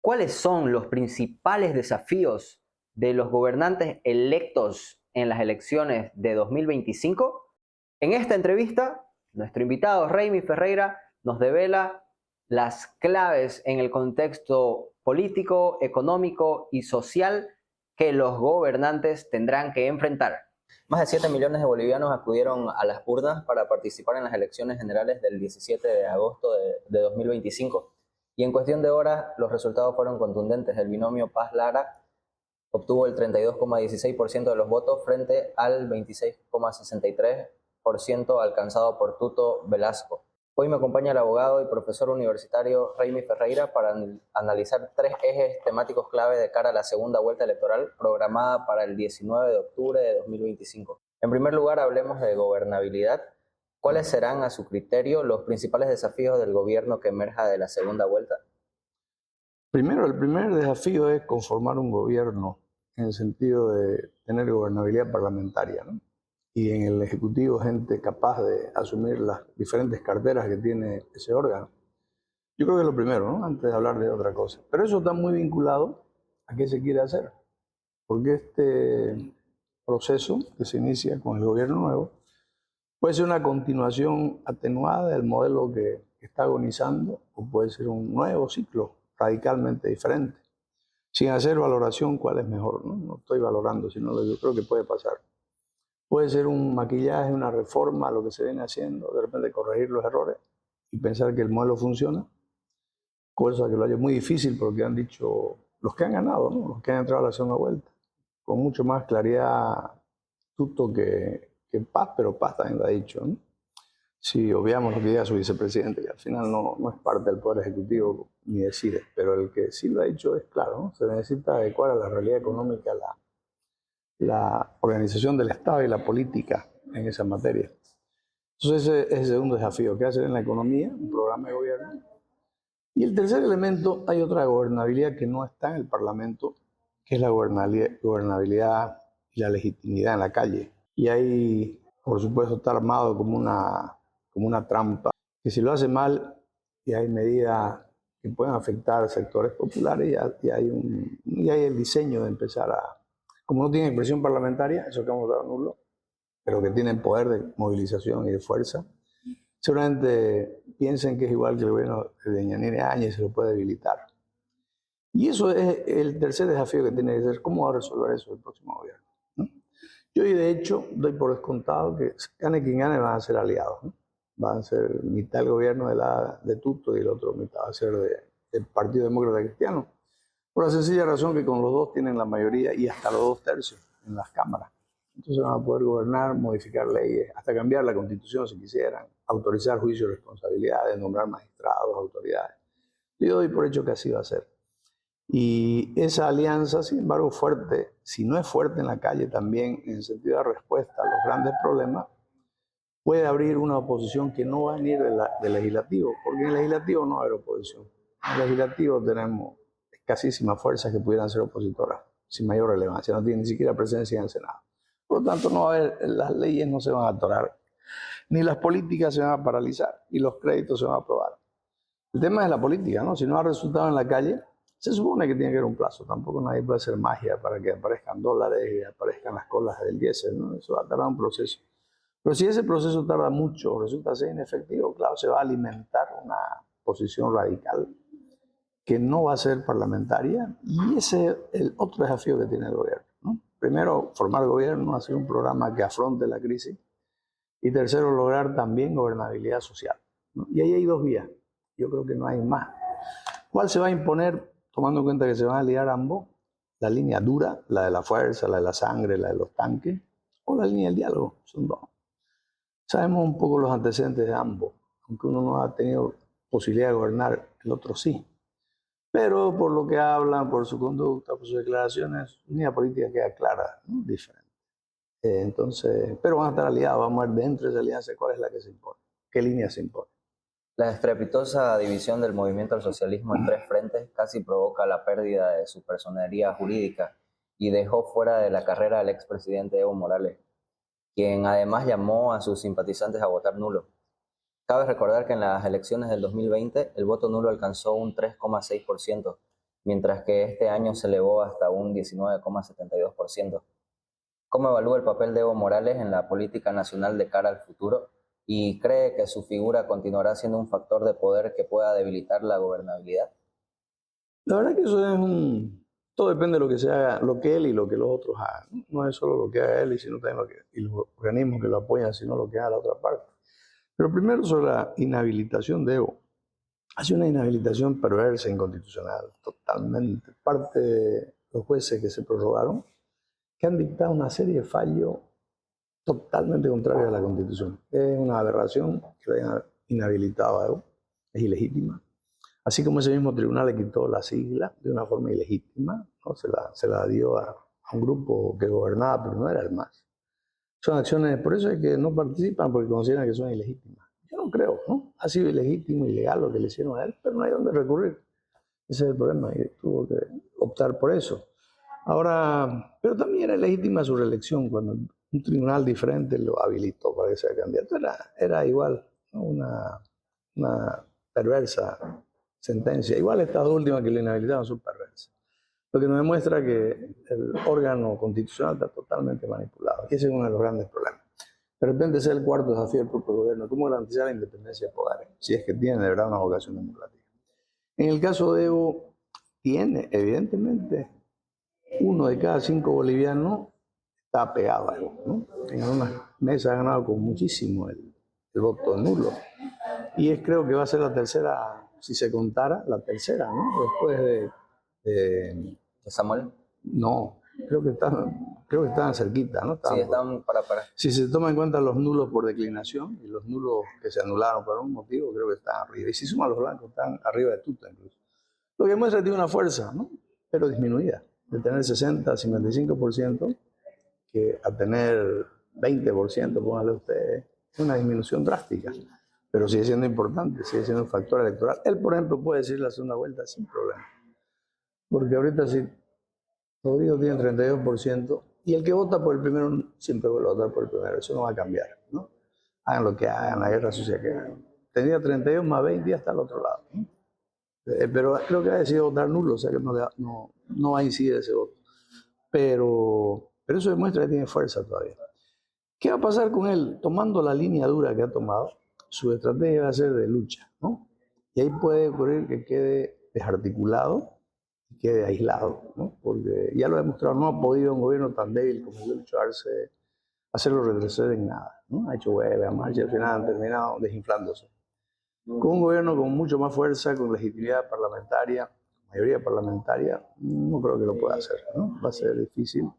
¿Cuáles son los principales desafíos de los gobernantes electos en las elecciones de 2025? En esta entrevista, nuestro invitado Raimi Ferreira nos devela las claves en el contexto político, económico y social que los gobernantes tendrán que enfrentar. Más de 7 millones de bolivianos acudieron a las urnas para participar en las elecciones generales del 17 de agosto de 2025. Y en cuestión de horas, los resultados fueron contundentes. El binomio Paz-Lara obtuvo el 32,16% de los votos frente al 26,63% alcanzado por Tuto Velasco. Hoy me acompaña el abogado y profesor universitario Raimi Ferreira para analizar 3 ejes temáticos clave de cara a la segunda vuelta electoral programada para el 19 de octubre de 2025. En primer lugar, hablemos de gobernabilidad. ¿Cuáles serán, a su criterio, los principales desafíos del gobierno que emerja de la segunda vuelta? Primero, el primer desafío es conformar un gobierno en el sentido de tener gobernabilidad parlamentaria, ¿no? Y en el Ejecutivo gente capaz de asumir las diferentes carteras que tiene ese órgano. Yo creo que es lo primero, ¿no? Antes de hablar de otra cosa. Pero eso está muy vinculado a qué se quiere hacer. Porque este proceso que se inicia con el gobierno nuevo puede ser una continuación atenuada del modelo que está agonizando, o puede ser un nuevo ciclo radicalmente diferente, sin hacer valoración cuál es mejor, ¿no? No estoy valorando, sino lo que yo creo que puede pasar. Puede ser un maquillaje, una reforma a lo que se viene haciendo, de repente corregir los errores y pensar que el modelo funciona, cosa que lo haya muy difícil porque han dicho los que han ganado, ¿no? Los que han entrado a la segunda vuelta, con mucho más claridad Tuto que Paz, pero Paz también lo ha dicho, ¿no? Si obviamos lo que diga su vicepresidente, que al final no es parte del Poder Ejecutivo ni decide, pero el que sí lo ha dicho es claro, ¿no? Se necesita adecuar a la realidad económica la organización del Estado y la política en esa materia. Entonces ese es el segundo desafío, ¿qué hacer en la economía? Un programa de gobierno. Y el tercer elemento, hay otra gobernabilidad que no está en el Parlamento, que es la gobernabilidad y la legitimidad en la calle. Y ahí, por supuesto, está armado como una trampa, que si lo hace mal y hay medidas que pueden afectar sectores populares, y hay el diseño de empezar a... Como no tiene expresión parlamentaria, eso que hemos dado nulo, pero que tienen poder de movilización y de fuerza, seguramente piensen que es igual que el gobierno de Yanine Áñez, se lo puede debilitar. Y eso es el tercer desafío que tiene que ser, ¿cómo va a resolver eso el próximo gobierno? ¿No? Yo hoy, de hecho, doy por descontado que gane quien gane van a ser aliados, ¿no? Van a ser mitad el gobierno de Tuto y el otro mitad va a ser del Partido Demócrata Cristiano. Por la sencilla razón que con los dos tienen la mayoría y hasta los 2/3 en las cámaras. Entonces van a poder gobernar, modificar leyes, hasta cambiar la Constitución si quisieran, autorizar juicios de responsabilidades, nombrar magistrados, autoridades. Yo doy por hecho que así va a ser. Y esa alianza, sin embargo, fuerte, si no es fuerte en la calle también, en el sentido de respuesta a los grandes problemas, puede abrir una oposición que no va a venir del legislativo, porque en el legislativo no va a haber oposición. En el legislativo tenemos escasísimas fuerzas que pudieran ser opositoras, sin mayor relevancia, no tienen ni siquiera presencia en el Senado. Por lo tanto, no va a haber, las leyes no se van a atorar, ni las políticas se van a paralizar, y los créditos se van a aprobar. El tema es la política, ¿no? Si no ha resultado en la calle, se supone que tiene que haber un plazo. Tampoco nadie puede hacer magia para que aparezcan dólares y aparezcan las colas del diésel, ¿no? Eso va a tardar un proceso. Pero si ese proceso tarda mucho o resulta ser inefectivo, claro, se va a alimentar una posición radical que no va a ser parlamentaria, y ese es el otro desafío que tiene el gobierno, ¿no? Primero, formar gobierno, hacer un programa que afronte la crisis, y tercero, lograr también gobernabilidad social, ¿no? Y ahí hay 2 vías, yo creo que no hay más. ¿Cuál se va a imponer, tomando en cuenta que se van a aliar ambos? La línea dura, la de la fuerza, la de la sangre, la de los tanques, o la línea del diálogo, son 2. Sabemos un poco los antecedentes de ambos, aunque uno no ha tenido posibilidad de gobernar, el otro sí. Pero por lo que hablan, por su conducta, por sus declaraciones, su línea política queda clara, ¿no? Diferente. Entonces, pero van a estar aliados, vamos a ver dentro de esa alianza cuál es la que se impone, qué línea se impone. La estrepitosa división del movimiento al socialismo en 3 frentes casi provoca la pérdida de su personería jurídica y dejó fuera de la carrera al expresidente Evo Morales, quien además llamó a sus simpatizantes a votar nulo. Cabe recordar que en las elecciones del 2020 el voto nulo alcanzó un 3,6%, mientras que este año se elevó hasta un 19,72%. ¿Cómo evalúa el papel de Evo Morales en la política nacional de cara al futuro? ¿Y cree que su figura continuará siendo un factor de poder que pueda debilitar la gobernabilidad? La verdad que eso es todo depende de lo que se haga, lo que él y lo que los otros hagan. No es solo lo que haga él, sino también y los organismos que lo apoyan, sino lo que haga la otra parte. Pero primero sobre la inhabilitación de Evo. Ha sido una inhabilitación perversa e inconstitucional, totalmente. Parte de los jueces que se prorrogaron, que han dictado una serie de fallos totalmente contrarios a la Constitución. Es una aberración que lo hayan inhabilitado a Evo, es ilegítima. Así como ese mismo tribunal le quitó las siglas de una forma ilegítima, ¿no? se la dio a un grupo que gobernaba, pero no era el MAS. Son acciones, por eso es que no participan, porque consideran que son ilegítimas. Yo no creo, ¿no? Ha sido ilegítimo, ilegal lo que le hicieron a él, pero no hay dónde recurrir. Ese es el problema, y tuvo que optar por eso. Ahora, pero también era legítima su reelección cuando un tribunal diferente lo habilitó para que sea candidato. Era igual, ¿no? Una perversa sentencia. Igual estas dos últimas que le inhabilitaron son perversas. Lo que nos demuestra que el órgano constitucional está totalmente manipulado. Y ese es uno de los grandes problemas. De repente ese es el cuarto desafío del propio gobierno. ¿Cómo garantizar la independencia de poderes? Si es que tiene de verdad una vocación democrática. En el caso de Evo, tiene, evidentemente, 1 de cada 5 bolivianos está apegado a Evo, ¿no? En algunas mesas ha ganado con muchísimo el voto nulo. Y creo que va a ser la tercera, si se contara, la tercera, ¿no? Después de Samuel. No, creo que estaban cerquita, ¿no? Sí, están para. Si se toman en cuenta los nulos por declinación y los nulos que se anularon por algún motivo, creo que están arriba. Y si suman los blancos, están arriba de Tuta incluso. Lo que muestra que tiene una fuerza, ¿no? Pero disminuida, de tener 60, 55%, que a tener 20%, póngale usted, es una disminución drástica. Pero sigue siendo importante, sigue siendo un factor electoral. Él, por ejemplo, puede decir la segunda vuelta sin problema. Porque ahorita sí, Rodrigo tiene 32% y el que vota por el primero siempre vuelve a votar por el primero. Eso no va a cambiar, ¿no? Hagan lo que hagan, la guerra sucia que hagan. Tenía 32 más 20 y ya está al otro lado, ¿no? Pero creo que ha decidido votar nulo, o sea que no va a incidir ese voto. Pero eso demuestra que tiene fuerza todavía. ¿Qué va a pasar con él? Tomando la línea dura que ha tomado, su estrategia va a ser de lucha, ¿no? Y ahí puede ocurrir que quede desarticulado, quede aislado, ¿no? Porque ya lo ha demostrado, no ha podido un gobierno tan débil como el de hacerlo retroceder en nada, ¿no? Ha hecho huelga, marcha, y al final han terminado desinflándose. Con un gobierno con mucho más fuerza, con legitimidad parlamentaria, mayoría parlamentaria, no creo que lo pueda hacer, ¿no? Va a ser difícil.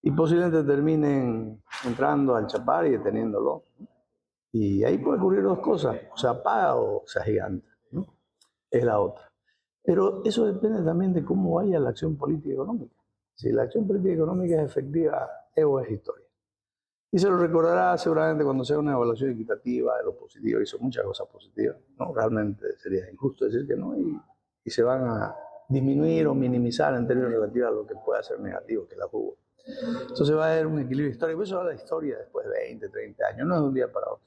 Y posiblemente terminen entrando al Chapar y deteniéndolo, ¿no? Y ahí puede ocurrir dos cosas, o se apaga o se agiganta, ¿no? Es la otra. Pero eso depende también de cómo vaya la acción política y económica. Si la acción política y económica es efectiva, Evo es historia. Y se lo recordará seguramente cuando sea una evaluación equitativa de lo positivo. Hizo muchas cosas positivas, ¿no? Realmente sería injusto decir que no. Y se van a disminuir o minimizar en términos relativos a lo que pueda ser negativo, que la hubo. Entonces va a haber un equilibrio histórico. Eso va a la historia después de 20, 30 años. No es de un día para otro.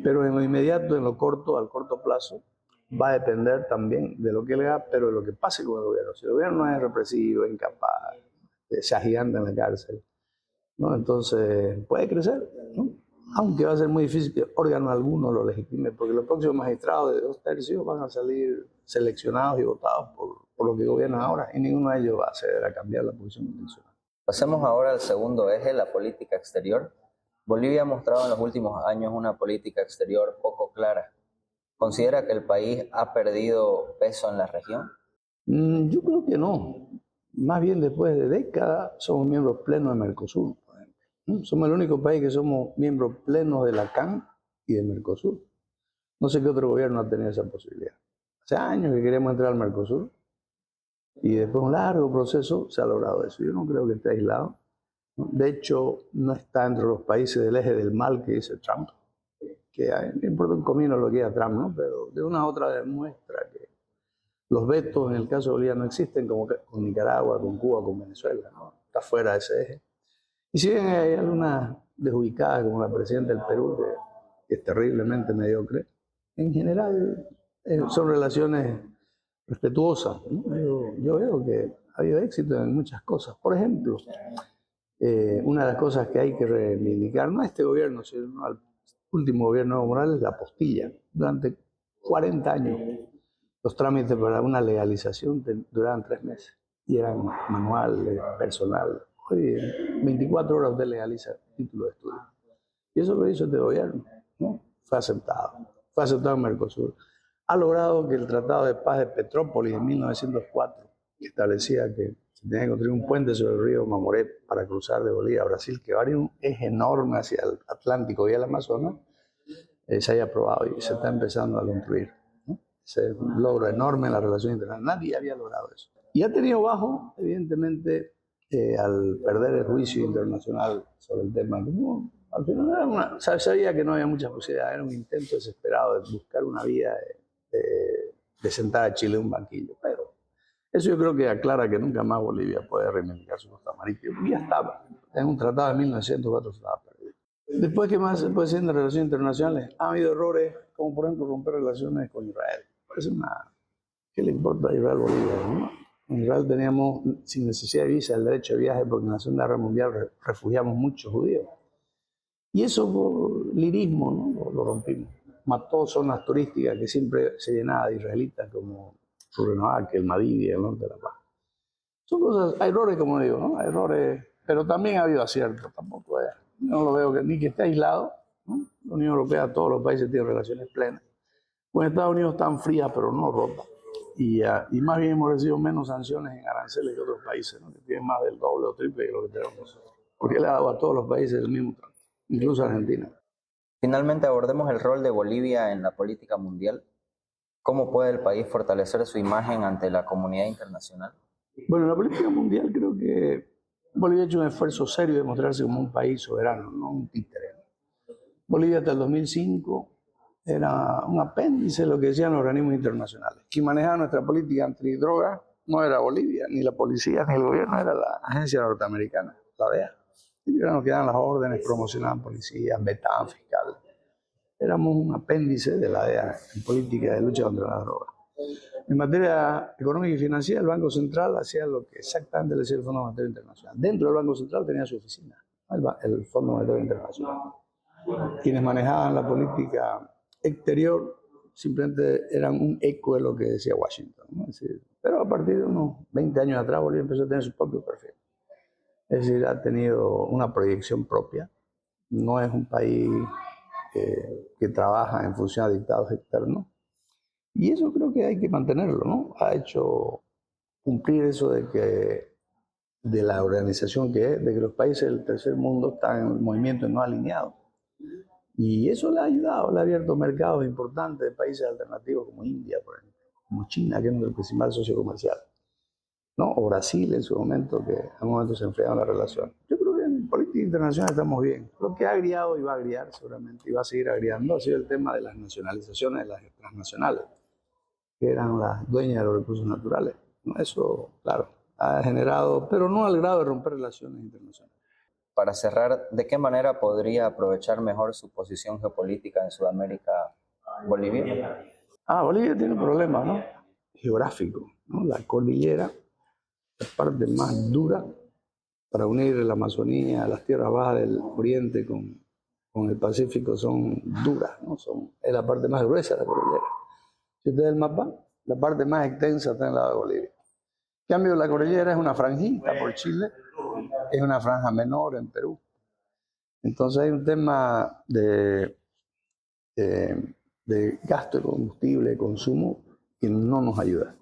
Pero en lo inmediato, en lo corto, al corto plazo, va a depender también de lo que él haga, pero de lo que pase con el gobierno. Si el gobierno no es represivo, incapaz, se agiganta en la cárcel, ¿no? Entonces puede crecer, ¿no? Aunque va a ser muy difícil que órgano alguno lo legitime, porque los próximos magistrados de 2/3 van a salir seleccionados y votados por lo que gobiernan ahora, y ninguno de ellos va a acceder a cambiar la posición constitucional. Pasemos ahora al segundo eje, la política exterior. Bolivia ha mostrado en los últimos años una política exterior poco clara. ¿Considera que el país ha perdido peso en la región? Yo creo que no. Más bien después de décadas somos miembros plenos de Mercosur, por ejemplo. Somos el único país que somos miembros plenos de la CAN y de Mercosur. No sé qué otro gobierno ha tenido esa posibilidad. Hace años que queremos entrar al Mercosur y después de un largo proceso se ha logrado eso. Yo no creo que esté aislado. De hecho, no está entre los países del eje del mal que dice Trump, que no importa un comino lo que diga Trump, ¿no? Pero de una u otra demuestra que los vetos en el caso de Bolivia no existen, como con Nicaragua, con Cuba, con Venezuela, ¿no? Está fuera de ese eje. Y si bien hay algunas desubicadas, como la presidenta del Perú, que es terriblemente mediocre, en general son relaciones respetuosa, ¿no? Yo veo que ha habido éxito en muchas cosas. Por ejemplo, una de las cosas que hay que reivindicar, no a este gobierno, sino al último gobierno de Evo Morales, la postilla. Durante 40 años, los trámites para una legalización duraban 3 meses y eran manual, personal. Hoy, 24 horas usted legaliza título de estudio. Y eso lo hizo este gobierno, ¿no? Fue aceptado en Mercosur. Ha logrado que el Tratado de Paz de Petrópolis de 1904, que establecía que se tenía que construir un puente sobre el río Mamoré para cruzar de Bolivia a Brasil, que va a abrir un eje enorme hacia el Atlántico y el Amazonas, se haya aprobado y se está empezando a construir, ¿no? Ese es un logro enorme en la relación internacional. Nadie había logrado eso. Y ha tenido bajo, evidentemente, al perder el juicio internacional sobre el tema. Al final sabía que no había muchas posibilidades, era un intento desesperado de buscar una vía de sentar a Chile en un banquillo. Pero eso yo creo que aclara que nunca más Bolivia puede reivindicar su costa marítima. Ya estaba, en un tratado de 1904 estaba perdido. Después, ¿qué más se puede decir en relaciones internacionales? Ha habido errores, como por ejemplo romper relaciones con Israel. ¿Qué le importa a Israel Bolivia, no? En Israel teníamos, sin necesidad de visa, el derecho de viaje porque en la Segunda Guerra Mundial refugiamos muchos judíos. Y eso por lirismo, ¿no? Lo rompimos. Mató zonas turísticas que siempre se llenaba de israelitas como Rurrenabaque, el Madidi, el norte de La Paz. Son cosas, hay errores, como digo, ¿no? Hay errores, pero también ha habido aciertos. Tampoco es, no lo veo ni que esté aislado, ¿no? La Unión Europea, todos los países tienen relaciones plenas. Con Estados Unidos están frías, pero no rotas. Y más bien hemos recibido menos sanciones en aranceles que otros países, ¿no? Que tienen más del doble o triple que lo que tenemos nosotros. Porque le ha dado a todos los países el mismo trato, incluso a Argentina. Finalmente abordemos el rol de Bolivia en la política mundial. ¿Cómo puede el país fortalecer su imagen ante la comunidad internacional? Bueno, en la política mundial creo que Bolivia ha hecho un esfuerzo serio de mostrarse como un país soberano, no un títere. Bolivia hasta el 2005 era un apéndice de lo que decían los organismos internacionales. Quien manejaba nuestra política antidroga no era Bolivia, ni la policía, ni el gobierno, era la agencia norteamericana, la DEA. Ellos eran los que daban las órdenes, promocionaban policías, vetaban fiscales. Éramos un apéndice de la DEA en política de lucha contra la droga. En materia económica y financiera, el Banco Central hacía lo que exactamente le decía el Fondo Monetario Internacional. Dentro del Banco Central tenía su oficina, el Fondo Monetario Internacional. Quienes manejaban la política exterior simplemente eran un eco de lo que decía Washington, ¿no? Es decir, pero a partir de unos 20 años atrás Bolivia empezó a tener su propio perfil. Es decir, ha tenido una proyección propia. No es un país que trabaja en función a dictados externos. Y eso creo que hay que mantenerlo, ¿no? Ha hecho cumplir eso de la organización que es, de que los países del tercer mundo están en movimiento no alineados. Y eso le ha ayudado, le ha abierto mercados importantes de países alternativos como India, por ejemplo, como China, que es nuestro principal socio comercial, ¿no? O Brasil en su momento, que en un momento se enfriaron las relaciones. Yo creo que en política internacional estamos bien. Lo que ha agriado y va a agriar seguramente, y va a seguir agriando, ha sido el tema de las nacionalizaciones de las transnacionales, que eran las dueñas de los recursos naturales. Eso, claro, ha generado, pero no al grado de romper relaciones internacionales. Para cerrar, ¿de qué manera podría aprovechar mejor su posición geopolítica en Sudamérica Bolivia? Bolivia tiene un problema, ¿no? Geográfico, ¿no? La cordillera, la parte más dura para unir la Amazonía, las tierras bajas del oriente con el Pacífico son duras, ¿no? Es la parte más gruesa de la cordillera. Si usted ve el mapa, la parte más extensa está en el lado de Bolivia. En cambio, la cordillera es una franjita por Chile, es una franja menor en Perú. Entonces hay un tema de gasto de combustible, de consumo, que no nos ayuda.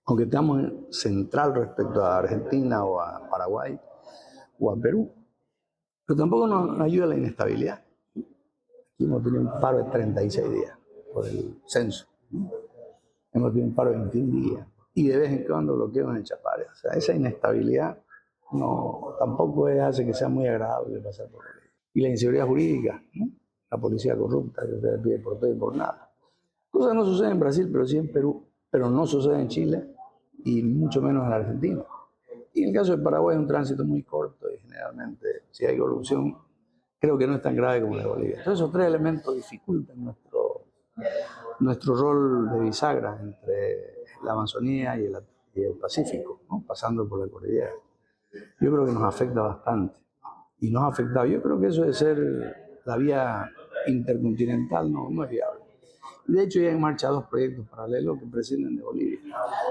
Aunque estamos central respecto a Argentina o a Paraguay o a Perú, pero tampoco nos ayuda la inestabilidad. Aquí hemos tenido un paro de 36 días por el censo. Hemos tenido un paro de 21 días y de vez en cuando bloqueos en Chapare. O sea, esa inestabilidad tampoco hace que sea muy agradable pasar por Bolivia. Y la inseguridad jurídica, ¿no? La policía corrupta que usted pide por todo y por nada. Cosas no suceden en Brasil, pero sí en Perú, pero no sucede en Chile y mucho menos en Argentina. Y en el caso de Paraguay es un tránsito muy corto y generalmente si hay corrupción creo que no es tan grave como la de Bolivia. Entonces esos 3 elementos dificultan nuestro rol de bisagra la Amazonía y el Pacífico, ¿no? Pasando por la cordillera. Yo creo que nos afecta bastante. Y nos ha afectado. Yo creo que eso de ser la vía intercontinental no es viable. De hecho, ya hay en marcha 2 proyectos paralelos que prescinden de Bolivia.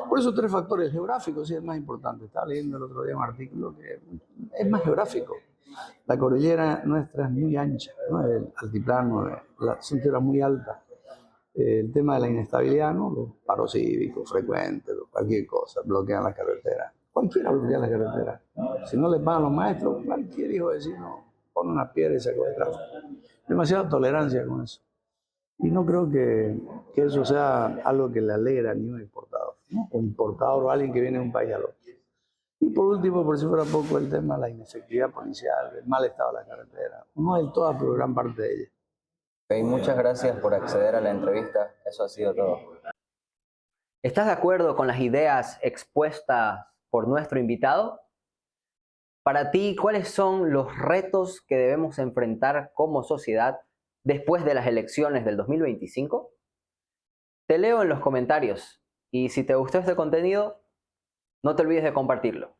Por eso 3 factores geográficos sí es más importante. Estaba leyendo el otro día un artículo que es más geográfico. La cordillera nuestra es muy ancha, ¿no? El altiplano, son tierras muy altas. El tema de la inestabilidad, ¿no? Los paros cívicos frecuentes, cualquier cosa, bloquean las carreteras. Cualquiera bloquea las carreteras, ¿no? Si no les pagan los maestros, cualquier hijo de vecino pone una piedra y se acaba de tráfico. Demasiada tolerancia con eso. Y no creo que eso sea algo que le alegra a ningún exportador, ¿no? O importador o alguien que viene de un país al otro. Y por último, por si fuera poco, el tema de la inefectividad policial, el mal estado de la carretera. No del todo, pero gran parte de ella. Okay, muchas gracias por acceder a la entrevista. Eso ha sido todo. ¿Estás de acuerdo con las ideas expuestas por nuestro invitado? Para ti, ¿cuáles son los retos que debemos enfrentar como sociedad después de las elecciones del 2025? Te leo en los comentarios y si te gustó este contenido, no te olvides de compartirlo.